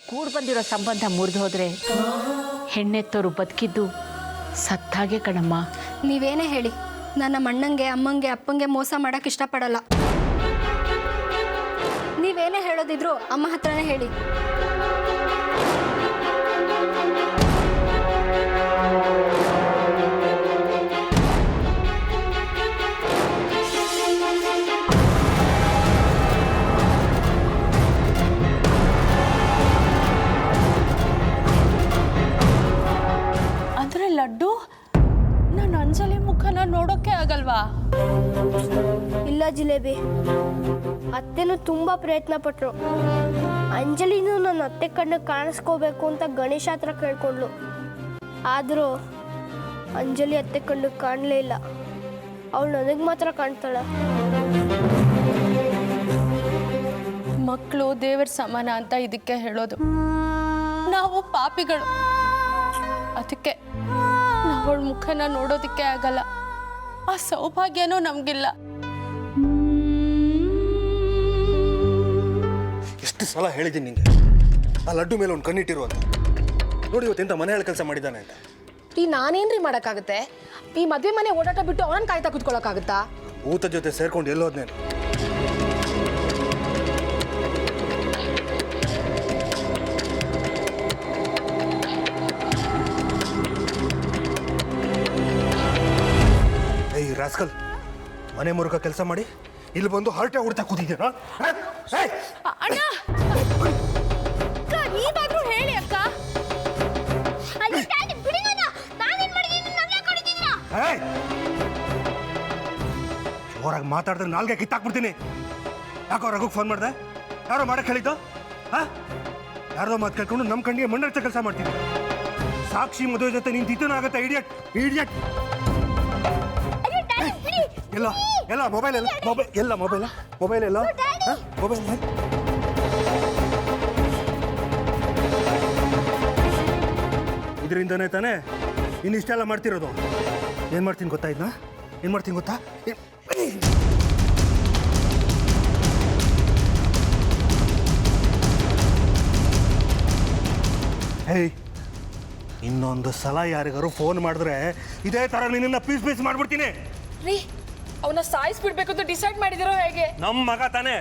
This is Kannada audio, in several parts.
ಕೂಡ್ ಬಂದಿರೋ ಸಂಬಂಧ ಮುರಿದು ಹೋದ್ರೆ ಹೆಣ್ಣೆತ್ತೋರು ಬದುಕಿದ್ದು ಸತ್ತಾಗೆ ಕಣಮ್ಮ. ನೀವೇನೇ ಹೇಳಿ, ನನ್ನ ಅಣ್ಣಂಗೆ ಅಮ್ಮಂಗೆ ಅಪ್ಪಂಗೆ ಮೋಸ ಮಾಡಕ್ಕೆ ಇಷ್ಟಪಡಲ್ಲ. ನೀವೇನೇ ಹೇಳೋದಿದ್ರು ಅಮ್ಮ ಹತ್ರನೇ ಹೇಳಿ. ಅಂದ್ರೆ ಲಡ್ಡು ನನ್ನ ಅಂಜಲಿ ಮುಖನ ನೋಡೋಕೆ ಆಗಲ್ವಾ? ಇಲ್ಲ ಜಿಲೇಬಿ, ಅತ್ತೆನೂ ತುಂಬಾ ಪ್ರಯತ್ನ ಪಟ್ರು. ಅಂಜಲಿನೂ ನನ್ನ ಅತ್ತೆ ಕಣ್ಣು ಕಾಣಿಸ್ಕೋಬೇಕು ಅಂತ ಗಣೇಶ ಹತ್ರ ಕೇಳ್ಕೊಂಡ್ಲು. ಆದರೂ ಅಂಜಲಿ ಅತ್ತೆ ಕಣ್ಣು ಕಾಣಲೇ ಇಲ್ಲ. ಅವಳು ನನಗೆ ಮಾತ್ರ ಕಾಣ್ತಾಳ. ಮಕ್ಕಳು ದೇವರ ಸಮಾನ ಅಂತ ಇದಕ್ಕೆ ಹೇಳೋದು. ನಾವು ಪಾಪಿಗಳು, ಅದಕ್ಕೆ ನಾವಳ ಮುಖನ ನೋಡೋದಕ್ಕೆ ಆಗಲ್ಲ. ಆ ಸೌಭಾಗ್ಯನೂ ನಮ್ಗಿಲ್ಲ. ಎಷ್ಟು ಸಲ ಹೇಳಿದ್ದೀನಿ ನಿಂಗೆ ಆ ಲಡ್ಡು ಮೇಲೆ ಒಂದು ಕಣ್ಣಿಟ್ಟಿರು ಅಂತ. ನೋಡಿ ಇವತ್ತೆಂತ ಮನೆ ಕೆಲಸ ಮಾಡಿದ್ದಾನೆ ಅಂತ. ಈ ನಾನೇನ್ರಿ ಮಾಡೋಕ್ಕಾಗುತ್ತೆ? ಈ ಮದುವೆ ಮನೆ ಓಡಾಟ ಬಿಟ್ಟು ಅವನನ್ನ ಕಾಯ್ತಾ ಕುತ್ಕೊಳ್ಳೋಕ್ಕಾಗುತ್ತಾ? ಊತ ಜೊತೆ ಸೇರ್ಕೊಂಡು ಎಲ್ಲೋದ್ನೇನು? ಏಯ್ ರಾಸ್ಕಲ್, ಮನೆ ಮುರುಕ ಕೆಲಸ ಮಾಡಿ ಇಲ್ಲಿ ಬಂದು ಹರಟೆ ಹೊಡ್ತಾ ಕೂತಿದ್ದೀರಾ? ಅಣ್ಣ, ನೀವಾದ್ರೂ ಹೇಳಿ ಅಕ್ಕ. ಜೋರಾಗಿ ಮಾತಾಡಿದ್ರೆ ನಾಲ್ಗೆ ಕಿತ್ತಾಕ್ಬಿಡ್ತೀನಿ. ಯಾಕೋ ರಘುಗೆ ಫೋನ್ ಮಾಡ್ದೆ? ಯಾರೋ ಮಾಡಕ್ಕೆ ಹೇಳಿದ್ದು? ಯಾರ್ದೋ ಮಾತು ಕೇಳ್ಕೊಂಡು ನಮ್ಮ ಕಣ್ಣಿಗೆ ಮಣ್ಣರ್ಥ ಕೆಲಸ ಮಾಡ್ತೀನಿ. ಸಾಕ್ಷಿ ಮದುವೆ ಜೊತೆ ನೀನು ತಿತ್ತನಾಗತ್ತೆ. Idiot idiot. ಎಲ್ಲ ಎಲ್ಲ ಮೊಬೈಲ್ ಎಲ್ಲ ಮೊಬೈಲ್ ಎಲ್ಲ ಮೊಬೈಲ ಮೊಬೈಲ್ ಎಲ್ಲ ಮೊಬೈಲ್ ಇದರಿಂದನೇ ತಾನೇ ಇನ್ನು ಇಷ್ಟೆಲ್ಲ ಮಾಡ್ತಿರೋದು. ಏನು ಮಾಡ್ತೀನಿ ಗೊತ್ತಾ? ಇದನ್ನ ಏನು ಮಾಡ್ತೀನಿ ಗೊತ್ತಾ? ಹೇಯ್, ಇನ್ನೊಂದು ಸಲ ಯಾರಿಗಾರು ಫೋನ್ ಮಾಡಿದ್ರೆ ಇದೇ ಥರ ನಿನ್ನ ಪೀಸ್ ಪೀಸ್ ಮಾಡ್ಬಿಡ್ತೀನಿ. ರೀ, ಅವನ ಸಾಯಿಸ್ಬಿಡ್ಬೇಕು ಅಂತ ಡಿಸೈಡ್ ಮಾಡಿದಿರೋ ಹೇಗೆ? ನಮ್ಮ ಮಗ ತಾನೇ,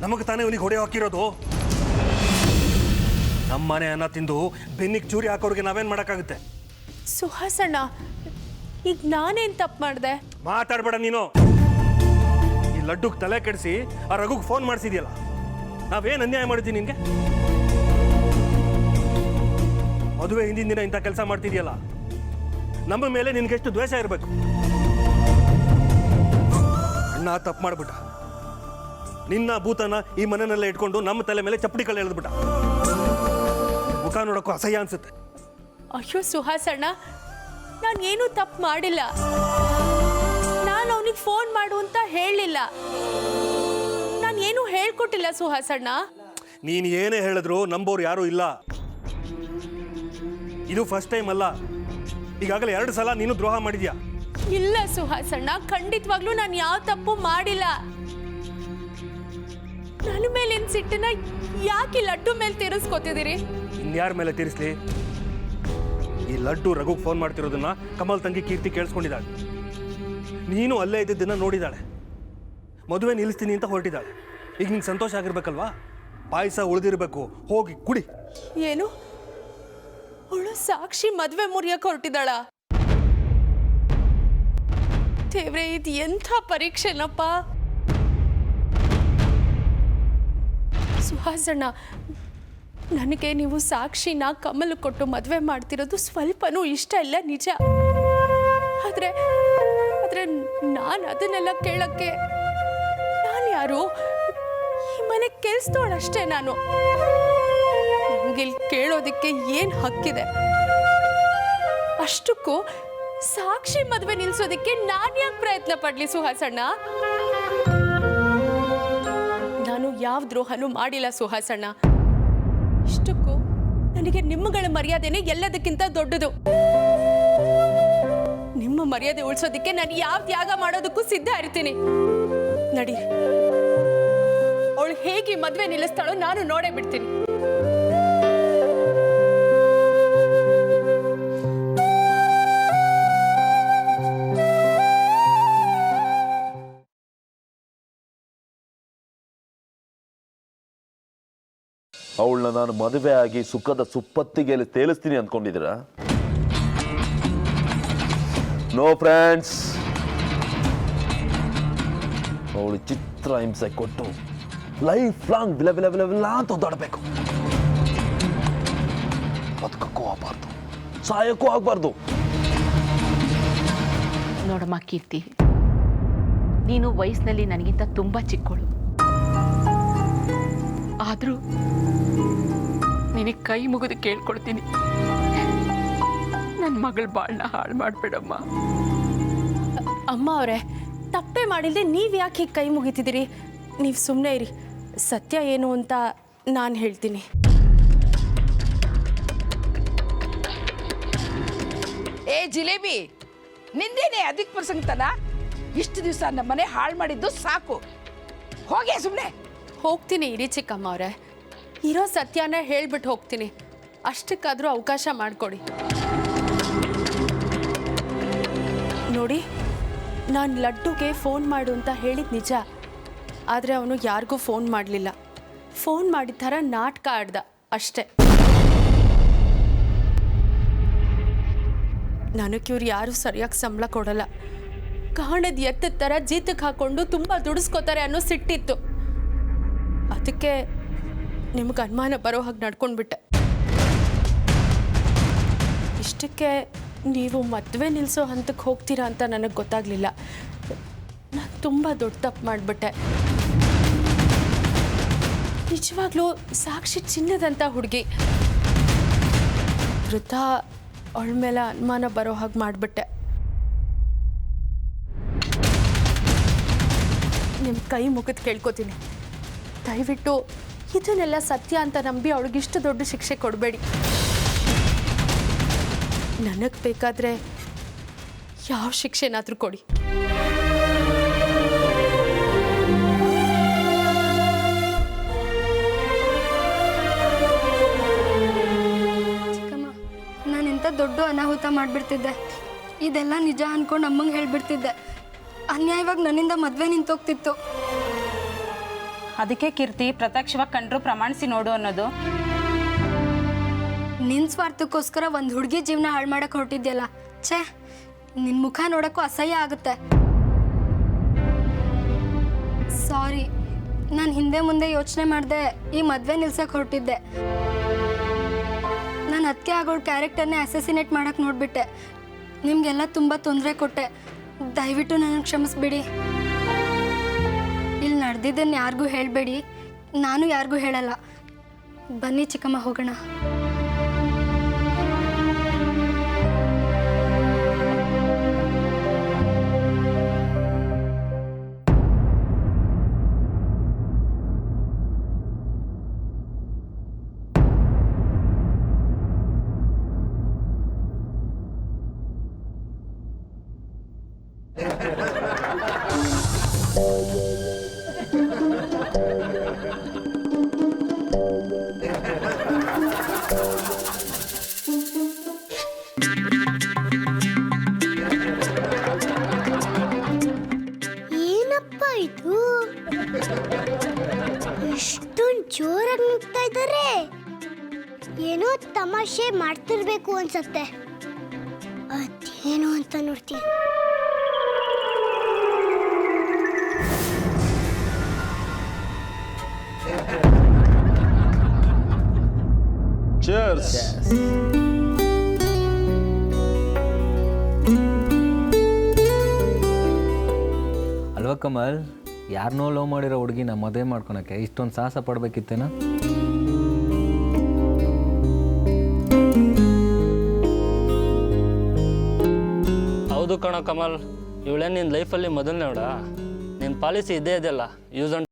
ನಮಗೆ ತಾನೇ ಅವನಿಗೆ ಹೊಡೆ ಹಾಕಿರೋದು. ನಮ್ಮ ಮನೆ ಅನ್ನ ತಿಂದು ಬೆನ್ನಿಗೆ ಚೂರಿ ಹಾಕೋರಿಗೆ ನಾವೇನು ಮಾಡೋಕ್ಕಾಗುತ್ತೆ? ಸುಹಾಸಣ್ಣ, ಈಗ ನಾನೇನು ತಪ್ಪು ಮಾಡಿದೆ? ಮಾತಾಡ್ಬೇಡ ನೀನು. ಈ ಲಡ್ಡುಗೆ ತಲೆ ಕೆಡಿಸಿ ಆ ರಘುಗೆ ಫೋನ್ ಮಾಡಿಸಿದ್ಯಲ್ಲ, ನಾವೇನು ಅನ್ಯಾಯ ಮಾಡಿದ್ದೀನಿ ನಿನಗೆ? ಮದುವೆ ಹಿಂದಿನ ದಿನ ಇಂಥ ಕೆಲಸ ಮಾಡ್ತಿದ್ಯಲ್ಲ, ನಮ್ಮ ಮೇಲೆ ನಿನಗೆಷ್ಟು ದ್ವೇಷ ಇರಬೇಕು? ಅಣ್ಣ ತಪ್ಪು ಮಾಡ್ಬಿಟ್ಟ. ನಿನ್ನ ಭೂತನ ಈ ಮನೆಯಲ್ಲೇ ಇಟ್ಕೊಂಡು ನಮ್ಮ ತಲೆ ಮೇಲೆ ಚಪ್ಪಡಿ ಕಲ್ಲು ಎಳೆದ್ಬಿಟ್ಟ. ಮುಖ ನೋಡೋಕ್ಕೂ ಅಸಹ್ಯ ಅನ್ಸುತ್ತೆ. ಅಯ್ಯೋ ಸುಹಾಸಣ್ಣ, ನಾನು ಏನೂ ತಪ್ಪು ಮಾಡಿಲ್ಲ. ನಾನು ಅವನಿಗೆ ಫೋನ್ ಮಾಡು ಅಂತ ಹೇಳಲಿಲ್ಲ. ನಾನು ಏನೂ ಹೇಳ್ಕೊಟ್ಟಿಲ್ಲ ಸುಹಾಸಣ್ಣ. ನೀನು ಏನೇ ಹೇಳಿದ್ರು ನಂಬೋರು ಯಾರೂ ಇಲ್ಲ. ಇದು ಫಸ್ಟ್ ಟೈಮ್ ಅಲ್ಲ, ಈಗಾಗಲೇ 2 ಸಲ ನೀನು ದ್ರೋಹ ಮಾಡಿದ್ಯಾ. ಇಲ್ಲ ಸುಹಾಸಣ್ಣ, ಖಂಡಿತವಾಗ್ಲೂ ನಾನು ಯಾವ ತಪ್ಪು ಮಾಡಿಲ್ಲ. ನನ್ನ ಮೇಲಿನ ಸಿಟ್ಟನ್ನ ಯಾಕೆ ಲಡ್ಡು ಮೇಲೆ ತೀರಿಸ್ಕೊತಿದ್ದೀರಿ? ಇನ್ಯಾರ ಮೇಲೆ ತೀರಿಸ್ಲಿ? ಈ ಲಡ್ಡು ರಘುಗೆ ಫೋನ್ ಮಾಡ್ತಿರೋದನ್ನ ಕಮಲ್ ತಂಗಿ ಕೀರ್ತಿ ಕೇಳಿಸ್ಕೊಂಡಿದ್ದಾಳೆ. ನೀನು ಅಲ್ಲೇ ಇದ್ದಿದ್ದನ್ನ ನೋಡಿದಾಳೆ. ಮದುವೆ ನಿಲ್ಲಿಸ್ತೀನಿ ಅಂತ ಹೊರಟಿದ್ದಾಳೆ. ಈಗ ನಿಂಗೆ ಸಂತೋಷ ಆಗಿರ್ಬೇಕಲ್ವಾ? ಪಾಯಸ ಉಳಿದಿರ್ಬೇಕು, ಹೋಗಿ ಕುಡಿ. ಏನು, ಅವಳು ಸಾಕ್ಷಿ ಮದುವೆ ಮುರಿಯಕ್ಕೆ ಹೊರಟಿದ್ದಾಳ? ದೇವ್ರೆ, ಇದು ಎಂಥ ಪರೀಕ್ಷೆನಪ್ಪ. ಸುಹಾಸಣ್ಣ, ನನಗೆ ನೀವು ಸಾಕ್ಷಿನ ಕಮಲ್ ಕೊಟ್ಟು ಮದುವೆ ಮಾಡ್ತಿರೋದು ಸ್ವಲ್ಪನೂ ಇಷ್ಟ ಇಲ್ಲ, ನಿಜ. ಆದ್ರೆ ನಾನು ಅದನ್ನೆಲ್ಲ ಕೇಳಕ್ಕೆ ನಾನು ಯಾರು? ಈ ಮನೆ ಕೆಲ್ಸದೋಳಷ್ಟೇ ನಾನು. ನನಗಿಲ್ಲಿ ಕೇಳೋದಕ್ಕೆ ಏನು ಹಕ್ಕಿದೆ? ಅಷ್ಟಕ್ಕೂ ಸಾಕ್ಷಿ ಮದುವೆ ನಿಲ್ಸೋದಕ್ಕೆ ನಾನು ಯಾಕೆ ಪ್ರಯತ್ನ ಪಡ್ಲಿ ಸುಹಾಸಣ್ಣ? ನಾನು ಯಾವ ದ್ರೋಹನೂ ಮಾಡಿಲ್ಲ ಸುಹಾಸಣ್ಣ. ಇಷ್ಟಕ್ಕೂ ನನಗೆ ನಿಮ್ಮಗಳ ಮರ್ಯಾದೆನೇ ಎಲ್ಲದಕ್ಕಿಂತ ದೊಡ್ಡದು. ನಿಮ್ಮ ಮರ್ಯಾದೆ ಉಳಿಸೋದಕ್ಕೆ ನಾನು ಯಾವ ತ್ಯಾಗ ಮಾಡೋದಕ್ಕೂ ಸಿದ್ಧ ಇರ್ತೀನಿ. ನಡಿ, ಅವಳು ಹೇಗೆ ಮದುವೆ ನಿಲ್ಲಿಸ್ತಾಳೋ ನಾನು ನೋಡೇ ಬಿಡ್ತೀನಿ. ಅವಳನ್ನ ನಾನು ಮದುವೆ ಆಗಿ ಸುಖದ ಸುಪ್ಪತ್ತಿಗೆ ತೇಲಿಸ್ತೀನಿ ಅಂದ್ಕೊಂಡಿದ್ದೀರಾ? ನೋ ಫ್ರೆಂಡ್ಸ್, ಅವಳು ಚಿತ್ರ ಹಿಂಸೆ ಕೊಟ್ಟು ಲೈಫ್ ಲಾಂಗ್ ಬಿಲ ಬಿಲ ಬಿಲ ಬಿಲ ಅಂತ ಒದ್ದಾಡಬೇಕು. ಬದುಕಕ್ಕೂ ಆಗಬಾರ್ದು, ಸಾಯಕ್ಕೂ ಆಗಬಾರ್ದು. ನೋಡಮ್ಮ ಕೀರ್ತಿ, ನೀನು ವಯಸ್ಸಿನಲ್ಲಿ ನನಗಿಂತ ತುಂಬ ಚಿಕ್ಕವಳು. ಆದರೂ ನಿನಗೆ ಕೈ ಮುಗಿದು ಕೇಳ್ಕೊಳ್ತೀನಿ, ನನ್ನ ಮಗಳ ಬಾಳನ್ನ ಹಾಳು ಮಾಡಬೇಡಮ್ಮ. ಅಮ್ಮ ಅವರೇ, ತಪ್ಪೇ ಮಾಡಿಲ್ಲದೆ ನೀವು ಯಾಕೆ ಹೀಗೆ ಕೈ ಮುಗಿತಿದ್ದೀರಿ? ನೀವು ಸುಮ್ಮನೆ ಇರಿ, ಸತ್ಯ ಏನು ಅಂತ ನಾನು ಹೇಳ್ತೀನಿ. ಏ ಜಿಲೇಬಿ, ನಿಂದೇನೆ ಅದಕ್ಕೆ ಪ್ರಸಂಗತನ? ಇಷ್ಟು ದಿವಸ ನಮ್ಮ ಮನೆ ಹಾಳು ಮಾಡಿದ್ದು ಸಾಕು, ಹೋಗೇ ಸುಮ್ಮನೆ. ಹೋಗ್ತೀನಿ ಇರಿ ಚಿಕ್ಕಮ್ಮ ಅವರೇ, ಇರೋ ಸತ್ಯನೇ ಹೇಳ್ಬಿಟ್ಟು ಹೋಗ್ತೀನಿ. ಅಷ್ಟಕ್ಕಾದರೂ ಅವಕಾಶ ಮಾಡಿಕೊಡಿ. ನೋಡಿ, ನಾನು ಲಡ್ಡುಗೆ ಫೋನ್ ಮಾಡು ಅಂತ ಹೇಳಿದ ನಿಜ, ಆದರೆ ಅವನು ಯಾರಿಗೂ ಫೋನ್ ಮಾಡಲಿಲ್ಲ. ಫೋನ್ ಮಾಡಿದ ಥರ ನಾಟಕ ಆಡ್ದ ಅಷ್ಟೆ. ನನಗೆ ಇವ್ರು ಯಾರೂ ಸರಿಯಾಗಿ ಸಂಬಳ ಕೊಡಲ್ಲ, ಕಾಣದ ಎತ್ತದ ಥರ ಜೀತಕ್ಕೆ ಹಾಕ್ಕೊಂಡು ತುಂಬ ದುಡಿಸ್ಕೋತಾರೆ ಅನ್ನೋ ಸಿಟ್ಟಿತ್ತು. ಅದಕ್ಕೆ ನಿಮ್ಗೆ ಅನುಮಾನ ಬರೋ ಹಾಗೆ ನಡ್ಕೊಂಡ್ಬಿಟ್ಟೆ. ಇಷ್ಟಕ್ಕೆ ನೀವು ಮದುವೆ ನಿಲ್ಲಿಸೋ ಹಂತಕ್ಕೆ ಹೋಗ್ತೀರಾ ಅಂತ ನನಗೆ ಗೊತ್ತಾಗಲಿಲ್ಲ. ನಾನು ತುಂಬ ದೊಡ್ಡ ತಪ್ಪು ಮಾಡಿಬಿಟ್ಟೆ. ನಿಜವಾಗ್ಲೂ ಸಾಕ್ಷಿ ಚಿನ್ನದಂಥ ಹುಡುಗಿ, ವೃದ್ಧ ಅವಳ ಮೇಲೆ ಅನುಮಾನ ಬರೋ ಹಾಗೆ ಮಾಡಿಬಿಟ್ಟೆ. ನಿಮ್ಮ ಕೈ ಮುಗಿದು ಕೇಳ್ಕೊತೀನಿ, ದಯವಿಟ್ಟು ಇದನ್ನೆಲ್ಲ ಸತ್ಯ ಅಂತ ನಂಬಿ ಅವಳಿಗಿಷ್ಟು ದೊಡ್ಡ ಶಿಕ್ಷೆ ಕೊಡಬೇಡಿ. ನನಗೆ ಬೇಕಾದರೆ ಯಾವ ಶಿಕ್ಷೆನಾದರೂ ಕೊಡಿ. ಚಿಕ್ಕಮ್ಮ, ನಾನೆಂಥ ದೊಡ್ಡ ಅನಾಹುತ ಮಾಡಿಬಿಡ್ತಿದ್ದೆ. ಇದೆಲ್ಲ ನಿಜ ಅಂದ್ಕೊಂಡು ಅಮ್ಮಂಗೆ ಹೇಳ್ಬಿಡ್ತಿದ್ದೆ. ಅನ್ಯಾಯವಾಗಿ ನನ್ನಿಂದ ಮದುವೆ ನಿಂತೋಗ್ತಿತ್ತು. ಅದಕ್ಕೆ ಕೀರ್ತಿ ಪ್ರತ್ಯಕ್ಷವಾಗಿ ಕಂಡ್ರು ಪ್ರಮಾಣಿಸಿ ನೋಡು ಅನ್ನೋದು. ನಿನ್ನ ಸ್ವಾರ್ಥಕ್ಕೋಸ್ಕರ ಒಂದು ಹುಡುಗಿ ಜೀವನ ಹಾಳು ಮಾಡಕ್ಕೆ ಹೊರಟಿದ್ಯಲ್ಲ, ಛೇ, ನಿನ್ನ ಮುಖ ನೋಡೋಕ್ಕೂ ಅಸಹ್ಯ ಆಗುತ್ತೆ. ಸಾರಿ, ನಾನು ಹಿಂದೆ ಮುಂದೆ ಯೋಚನೆ ಮಾಡಿದೆ ಈ ಮದುವೆ ನಿಲ್ಸಕ್ಕೆ ಹೊರಟಿದ್ದೆ. ನಾನು ಅದಕ್ಕೆ ಆಗೋಳ ಕ್ಯಾರೆಕ್ಟರ್ನೇ ಅಸೆಸಿನೇಟ್ ಮಾಡಕ್ಕೆ ನೋಡಿಬಿಟ್ಟೆ. ನಿಮಗೆಲ್ಲ ತುಂಬ ತೊಂದರೆ ಕೊಟ್ಟೆ. ದಯವಿಟ್ಟು ನನಗೆ ಕ್ಷಮಿಸ್ಬಿಡಿ. ಇಲ್ಲಿ ನಡೆದಿದ್ದನ್ನು ಯಾರಿಗೂ ಹೇಳಬೇಡಿ, ನಾನು ಯಾರಿಗೂ ಹೇಳಲ್ಲ. ಬನ್ನಿ ಚಿಕ್ಕಮ್ಮ, ಹೋಗೋಣ. ಏನಪ್ಪ ಇದು, ಇಷ್ಟೊಂದು ಜೋರಾಗಿ ನುಗ್ತಾ ಇದ್ದಾರೆ? ಏನೋ ತಮಾಷೆ ಮಾಡ್ತಿರ್ಬೇಕು ಅನ್ಸತ್ತೆ. ಅದೇನು ಅಂತ ನೋಡ್ತೀನಿ. Cheers. ಅಲ್ವಾ ಕಮಲ್, ಯಾರನ್ನೋ ಲವ್ ಮಾಡಿರೋ ಹುಡುಗಿನ ಮದುವೆ ಮಾಡ್ಕೊಳಕ್ಕೆ ಇಷ್ಟೊಂದು ಸಾಹಸ ಪಡ್ಬೇಕಿತ್ತೇನ? ಹೌದು ಕಣ ಕಮಲ್, ಇವಳೇ ನಿನ್ನ ಲೈಫಲ್ಲಿ ಮೊದಲನೇ ನೋಡ. ನಿನ್ನ ಪಾಲಿಸಿ ಇದ್ದೇ ಇದೆಯಲ್ಲ, ಯೂಸ್ ಅಂಡ್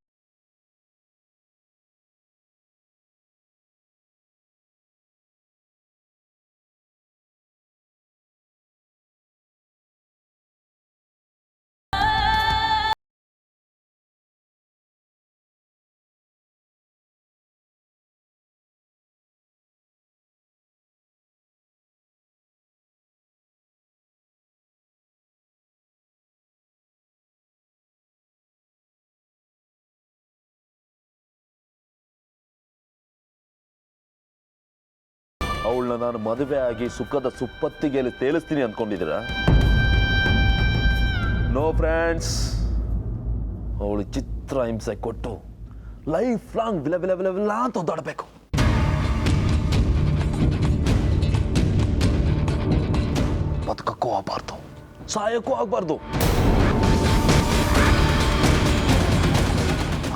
ಅವಳನ್ನ ನಾನು ಮದುವೆ ಆಗಿ ಸುಖದ ಸುಪ್ಪತ್ತಿಗೆಯಲ್ಲಿ ತೇಲಿಸ್ತೀನಿ ಅಂದ್ಕೊಂಡಿದ್ದೀರಾ? ನೋ ಫ್ರೆಂಡ್ಸ್, ಅವಳು ಚಿತ್ರ ಹಿಂಸೆ ಕೊಟ್ಟು ಲೈಫ್ ಲಾಂಗ್ ವಿಲ ವಿಲ ವಿಲ ವಿಲ ಅಂತ ಒದ್ದಾಡಬೇಕು. ಬದುಕಕ್ಕೂ ಆಗಬಾರ್ದು, ಸಾಯಕ್ಕೂ ಆಗಬಾರ್ದು.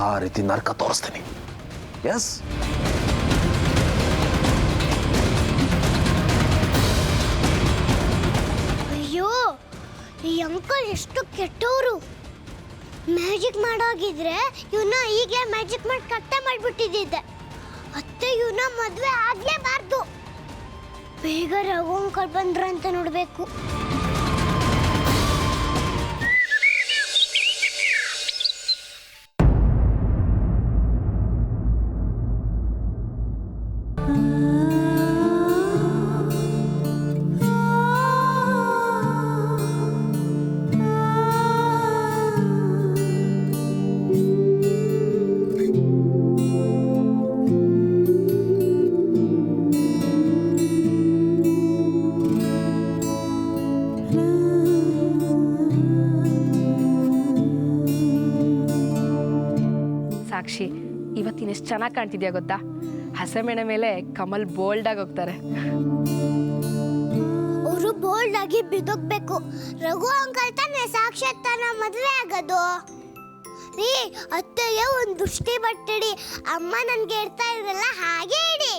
ಆ ರೀತಿ ನರಕ ತೋರಿಸ್ತೀನಿ. ಎಸ್, ಅಯ್ಯೋ, ಈ ಅಂಕಲ್ ಎಷ್ಟು ಕೆಟ್ಟವರು. ಮ್ಯಾಜಿಕ್ ಮಾಡೋಗಿದ್ರೆ ಇವನ್ನ ಈಗಲೇ ಮ್ಯಾಜಿಕ್ ಮಾಡಿ ಕತ್ತೆ ಮಾಡಿಬಿಟ್ಟಿದ್ದೆ. ಅತ್ತೆ ಇವನ್ನ ಮದುವೆ ಆಗಲೇಬಾರ್ದು. ಬೇಗ ರಘು ಅಂಕಲ್ ಬಂದ್ರಂತ ನೋಡಬೇಕು. ಸಾಕ್ಷಿ, ಇವತ್ತಿನ ಎಷ್ಟು ಚೆನ್ನಾಗಿ ಕಾಣ್ತಿದ್ಯಾ ಗೊತ್ತಾ? ಹಸೆಮೆಣೆ ಮೇಲೆ ಕಮಲ್ ಬೋಲ್ಡ್ ಆಗಿ ಹೋಗ್ತಾರೆ. ಅವರು ಬೋಲ್ಡ್ ಆಗಿ ಬಿದ್ದೋಗ್ಬೇಕು. ರಘು ಅಂಕಲ್ ತಾನೇ ಸಾಕ್ಷಾತ್ ಮದುವೆ ಆಗೋದು. ರೀ, ಅತ್ತೆಗೆ ಒಂದು ದೃಷ್ಟಿ ಬಟ್ಟಿಡಿ. ಅಮ್ಮ ನನ್ಗೆ ಇರ್ತಾ ಇರಲ್ಲ, ಹಾಗೆ ಇಡಿ.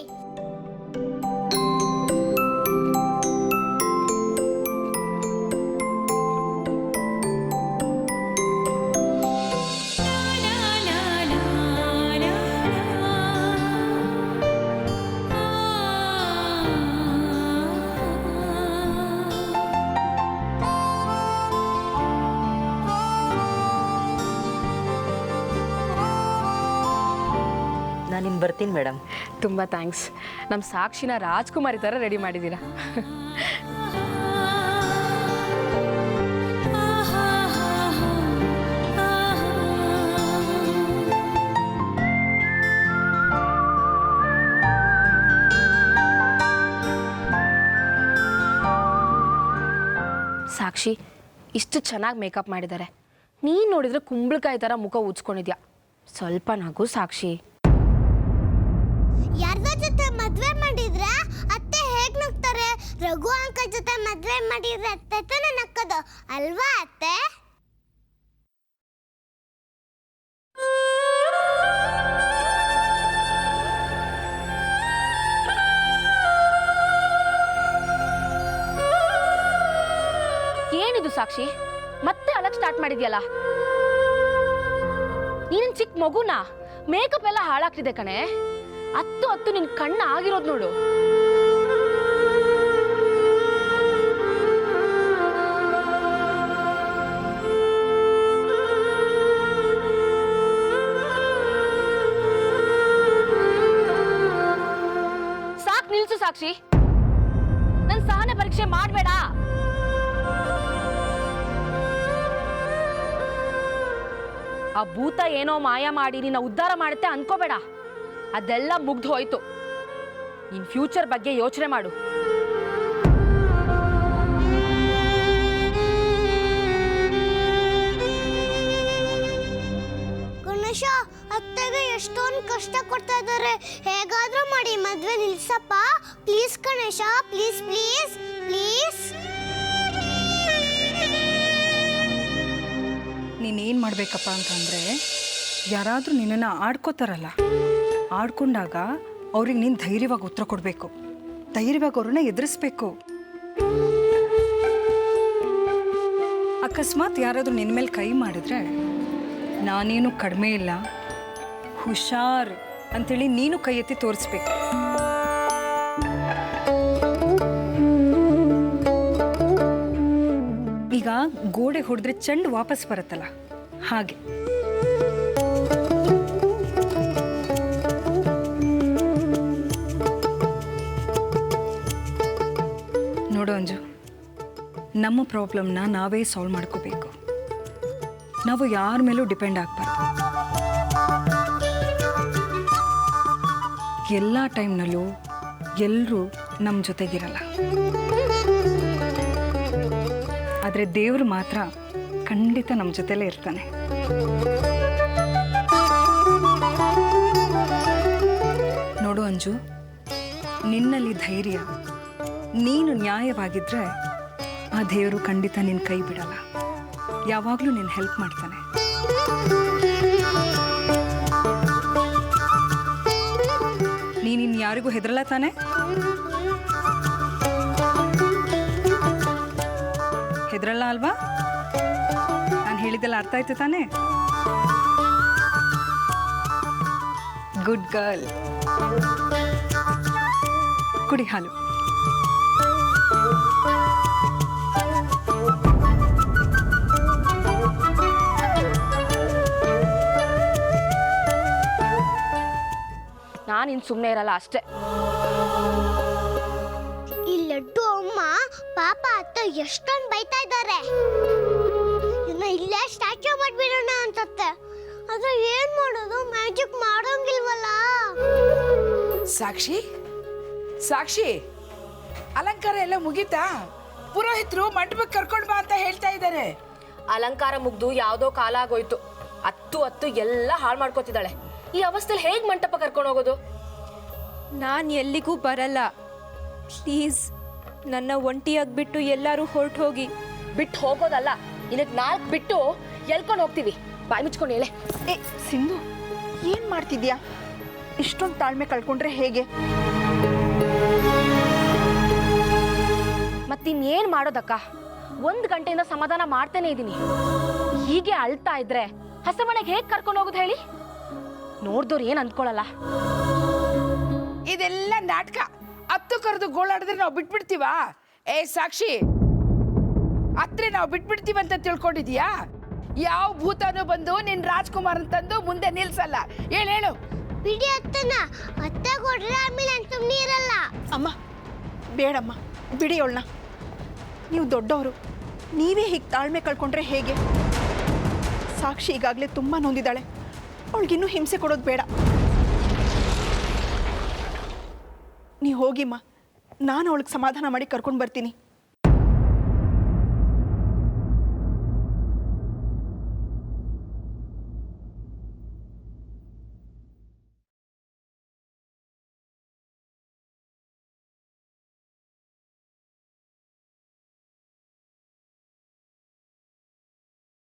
ನಾನಿನ್ನು ಬರ್ತೀನಿ ಮೇಡಮ್. ತುಂಬ ಥ್ಯಾಂಕ್ಸ್. ನಮ್ಮ ಸಾಕ್ಷಿನ ರಾಜ್ಕುಮಾರಿ ಥರ ರೆಡಿ ಮಾಡಿದ್ದೀರಾ. ಸಾಕ್ಷಿ, ಇಷ್ಟು ಚೆನ್ನಾಗಿ ಮೇಕಪ್ ಮಾಡಿದ್ದಾರೆ. ನೀನು ನೋಡಿದ್ರೆ ಕುಂಬಳಕಾಯಿ ಥರ ಮುಖ ಉಜ್ಕೊಂಡಿದ್ಯಾ. ಸ್ವಲ್ಪ ನಗು ಸಾಕ್ಷಿ. ಯಾರ್ದೋ ಜೊತೆ ಮದ್ವೆ ಮಾಡಿದ್ರೆ ಅತ್ತೆ ಹೇಗ್ ನಗ್ತಾರೆ? ರಘು ಅಂಕಲ್ ಜೊತೆ ಮದ್ವೆ ಮಾಡಿದ್ರೆ ಅತ್ತೆ ತಾನೇ ನಕ್ಕದು ಅಲ್ವಾ ಅತ್ತೆ? ಏನಿದು ಸಾಕ್ಷಿ, ಮತ್ತೆ ಅಳಕ್ ಸ್ಟಾರ್ಟ್ ಮಾಡಿದ್ಯಲ್ಲ? ನೀನು ಚಿಕ್ಕ ಮಗುನ ಮೇಕಪ್ ಎಲ್ಲ ಹಾಳಾಗ್ತಿದೆ ಕಣೆ. ಹತ್ತು ನಿನ್ ಕಣ್ಣ ಆಗಿರೋದು ನೋಡು. ಸಾಕ್, ನಿಲ್ಸು ಸಾಕ್ಷಿ. ನನ್ ಸಹನೆ ಪರೀಕ್ಷೆ ಮಾಡಬೇಡ. ಆ ಭೂತ ಏನೋ ಮಾಯ ಮಾಡಿ ನಿನ್ನ ಉದ್ಧಾರ ಮಾಡುತ್ತೆ ಅನ್ಕೋಬೇಡ. ಅದೆಲ್ಲ ಮುಗ್ದು ಹೋಯ್ತು. ನಿನ್ ಫ್ಯೂಚರ್ ಬಗ್ಗೆ ಯೋಚನೆ ಮಾಡು. ಗಣೇಶ, ಅತ್ತೆಗೆ ಎಷ್ಟೊಂದು ಕಷ್ಟ ಕೊಡ್ತಾ ಇದ್ದಾರೆ. ಹೇಗಾದ್ರೂ ಮಾಡಿ ಮದ್ವೆ ನಿಲ್ಸಪ್ಪ please. Ganesha, please please please. ನೀನೇನು ಮಾಡಬೇಕಪ್ಪ ಅಂತಂದರೆ, ಯಾರಾದರೂ ನಿನ್ನನ್ನು ಆಡ್ಕೋತಾರಲ್ಲ, ಆಡ್ಕೊಂಡಾಗ ಅವ್ರಿಗೆ ನೀನು ಧೈರ್ಯವಾಗಿ ಉತ್ತರ ಕೊಡಬೇಕು. ಧೈರ್ಯವಾಗಿ ಅವ್ರನ್ನ ಎದುರಿಸ್ಬೇಕು. ಅಕಸ್ಮಾತ್ ಯಾರಾದರೂ ನಿನ್ನ ಮೇಲೆ ಕೈ ಮಾಡಿದ್ರೆ, ನಾನೇನು ಕಡಿಮೆ ಇಲ್ಲ, ಹುಷಾರ್ ಅಂಥೇಳಿ ನೀನು ಕೈ ಎತ್ತಿ ತೋರಿಸ್ಬೇಕು. ಈಗ ಗೋಡೆ ಹೊಡೆದ್ರೆ ಚೆಂಡು ವಾಪಸ್ ಬರುತ್ತಲ್ಲ, ಹಾಗೆ. ನೋಡು ಅಂಜು, ನಮ್ಮ ಪ್ರಾಬ್ಲಮ್ನ ನಾವೇ ಸಾಲ್ವ್ ಮಾಡ್ಕೋಬೇಕು. ನಾವು ಯಾರ ಮೇಲೂ ಡಿಪೆಂಡ್ ಆಗಬಾರ್ದು. ಎಲ್ಲ ಟೈಮ್ನಲ್ಲೂ ಎಲ್ಲರೂ ನಮ್ಮ ಜೊತೆಗಿರಲ್ಲ. ಆದರೆ ದೇವರು ಮಾತ್ರ ಖಂಡಿತ ನಮ್ಮ ಜೊತೆಲೇ ಇರ್ತಾನೆ. ನೋಡು ಅಂಜು, ನಿನ್ನಲ್ಲಿ ಧೈರ್ಯ, ನೀನು ನ್ಯಾಯವಾಗಿದ್ದರೆ ಆ ದೇವರು ಖಂಡಿತ ನಿನ್ನ ಕೈ ಬಿಡಲ್ಲ, ಯಾವಾಗಲೂ ನಿನ್ನ ಹೆಲ್ಪ್ ಮಾಡ್ತಾನೆ. ನೀನಿನ್ ಯಾರಿಗೂ ಹೆದರಲ್ಲ ತಾನೆ? ಹೆದರಲ್ಲ ಅಲ್ವಾ? ನಾನು ಹೇಳಿದ್ದೆಲ್ಲ ಅರ್ಥ ಆಯ್ತು ತಾನೆ? Good girl. ಕುಡಿ ಹಾಲು. ನಾನಿನ್ ಸುಮ್ಮನೆ ಇರಲ್ಲ ಅಷ್ಟೇ. ಈ ಲಡ್ಡು ಅಮ್ಮ ಪಾಪ ಅತ್ತ ಎಷ್ಟೊಂದು ಬೈತಾ ಇದ್ದಾರೆ. ಇಲ್ಲೇ ಸ್ಟ್ಯಾಚ್ಯೂ ಮಾಡ್ಬಿಡೋಣ ಅಂತತ್ತೆ. ಆದ್ರೆ ಏನ್ ಮಾಡೋದು, ಮ್ಯಾಜಿಕ್ ಮಾಡೋಂಗಿಲ್ವಲ್ಲ. ಸಾಕ್ಷಿ ಸಾಕ್ಷಿ, ಅಲಂಕಾರ ಎಲ್ಲ ಮುಗೀತಾ? ಪುರೋಹಿತರು ಮಂಟಪಕ್ಕೆ ಕರ್ಕೊಂಡು ಬಾ ಅಂತ ಹೇಳ್ತಾ ಇದ್ದಾರೆ. ಅಲಂಕಾರ ಮುಗ್ದು ಯಾವುದೋ ಕಾಲ ಆಗೋಯ್ತು. ಹತ್ತು ಎಲ್ಲ ಹಾಳು ಮಾಡ್ಕೋತಿದ್ದಾಳೆ. ಈ ಅವಸ್ಥೆಯಲ್ಲಿ ಹೇಗೆ ಮಂಟಪ ಕರ್ಕೊಂಡು ಹೋಗೋದು? ನಾನು ಎಲ್ಲಿಗೂ ಬರಲ್ಲ. ಪ್ಲೀಸ್ ನನ್ನ ಒಂಟಿಯಾಗ್ಬಿಟ್ಟು ಎಲ್ಲರೂ ಹೊರಟು ಹೋಗಿ. ಬಿಟ್ಟು ಹೋಗೋದಲ್ಲ, ಇದಕ್ಕೆ 4 ಬಿಟ್ಟು ಎಲ್ಕೊಂಡು ಹೋಗ್ತೀವಿ. ಬಾಯಿ ಮುಚ್ಕೊಂಡು ಹೇಳೆ. ಏ ಸಿಂಧು, ಏನು ಮಾಡ್ತಿದ್ಯಾ? ಇಷ್ಟೊಂದು ತಾಳ್ಮೆ ಕಳ್ಕೊಂಡ್ರೆ ಹೇಗೆ? ಮತ್ತಿನ್ನೇನು ಮಾಡೋದಕ್ಕ? 1 ಗಂಟೆಯಿಂದ ಸಮಾಧಾನ ಮಾಡ್ತೇನೆ ಇದ್ದೀನಿ. ಹೀಗೆ ಅಳ್ತಾ ಇದ್ರೆ ಹಸಮನೆಗೆ ಹೇಗೆ ಕರ್ಕೊಂಡು ಹೋಗೋದು ಹೇಳಿ? ನೋಡ್ದವ್ರು ಏನು ಅಂದ್ಕೊಳ್ಳಲ್ಲ. ಇದೆಲ್ಲ ನಾಟಕ. ಹತ್ತು ಕರೆದು ಗೋಳಾಡಿದ್ರೆ ನಾವು ಬಿಟ್ಬಿಡ್ತೀವಾ? ಏ ಸಾಕ್ಷಿ, ಅತ್ರೆ ನಾವು ಬಿಟ್ಬಿಡ್ತೀವಿ ಅಂತ ತಿಳ್ಕೊಂಡಿದ್ಯಾ? ಯಾವ ಭೂತನೂ ಬಂದು ನಿನ್ ರಾಜ್ಕುಮಾರ್ ಅಂತಂದು ಮುಂದೆ ನಿಲ್ಸಲ್ಲ. ಹೇಳು. ಬಿಡಿ ಅತ್ತನ, ಅತ್ತೆ ಕೊಡ್ರೆ ಆಮೇಲೆ ನಾನು ಸುಮ್ಮನೆ ಇರಲ್ಲ. ಅಮ್ಮ ಬೇಡಮ್ಮ, ಬಿಡಿ ಅವಳನ್ನ. ನೀವು ದೊಡ್ಡವರು, ನೀವೇ ಹೀಗೆ ತಾಳ್ಮೆ ಕಳ್ಕೊಂಡ್ರೆ ಹೇಗೆ? ಸಾಕ್ಷಿ ಈಗಾಗಲೇ ತುಂಬ ನೊಂದಿದ್ದಾಳೆ. ಅವಳಿಗಿನ್ನೂ ಹಿಂಸೆ ಕೊಡೋದು ಬೇಡ. ನೀವು ಹೋಗಿಮ್ಮ, ನಾನು ಅವಳಿಗೆ ಸಮಾಧಾನ ಮಾಡಿ ಕರ್ಕೊಂಡು ಬರ್ತೀನಿ.